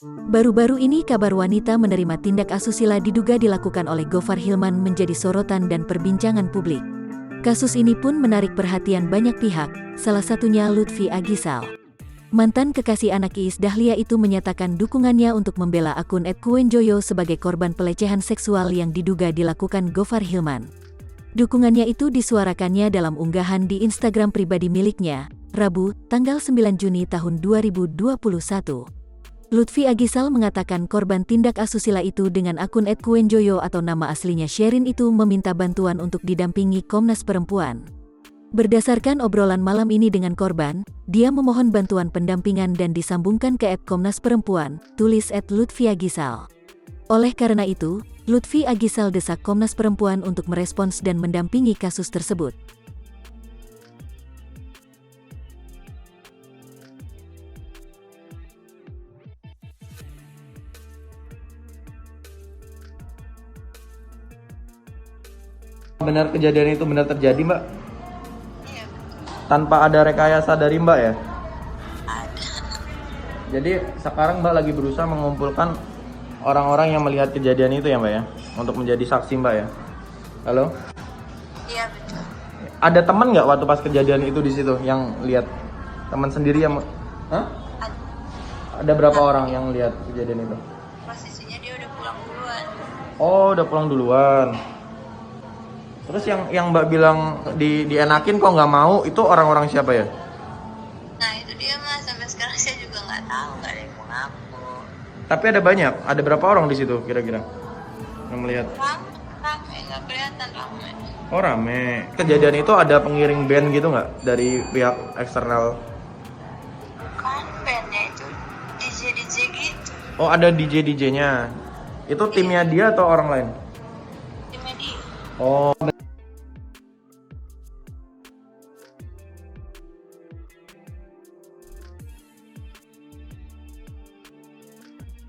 Baru-baru ini kabar wanita menerima tindak asusila diduga dilakukan oleh Gofar Hilman menjadi sorotan dan perbincangan publik. Kasus ini pun menarik perhatian banyak pihak, salah satunya Lutfi Agisal. Mantan kekasih anak Iis Dahlia itu menyatakan dukungannya untuk membela akun @kuenjoyo sebagai korban pelecehan seksual yang diduga dilakukan Gofar Hilman. Dukungannya itu disuarakannya dalam unggahan di Instagram pribadi miliknya, Rabu, tanggal 9 Juni tahun 2021. Lutfi Agisal mengatakan korban tindak asusila itu dengan akun @kuenjoyo atau nama aslinya Sherin itu meminta bantuan untuk didampingi Komnas Perempuan. Berdasarkan obrolan malam ini dengan korban, dia memohon bantuan pendampingan dan disambungkan ke @Komnas Perempuan, tulis @Lutfi Agisal. Oleh karena itu, Lutfi Agisal desak Komnas Perempuan untuk merespons dan mendampingi kasus tersebut. Benar kejadian itu benar terjadi, Mbak? Iya, Tanpa ada rekayasa dari Mbak ya? ada. Jadi sekarang Mbak lagi berusaha mengumpulkan orang-orang yang melihat kejadian itu ya, Mbak ya? Untuk menjadi saksi, Mbak ya? Halo? Iya, betul. Ada teman nggak waktu pas kejadian itu di situ yang lihat? Teman sendiri yang... Hah? Ada berapa orang yang lihat kejadian itu? Posisinya dia udah pulang duluan. Oh, udah pulang duluan. Terus yang Mbak bilang dienakin kok nggak mau, itu orang-orang siapa ya? Nah, itu dia mas. Sampai sekarang saya juga nggak tahu, nggak ada yang mau ngaku. Tapi ada banyak, ada berapa orang di situ kira-kira yang melihat? Rame, nggak kelihatan rame. Oh rame. Kejadian itu ada pengiring band gitu nggak dari pihak eksternal? Kan bandnya itu DJ gitu. Oh ada DJ-DJ-nya. Itu timnya dia atau orang lain? Timnya dia. Oh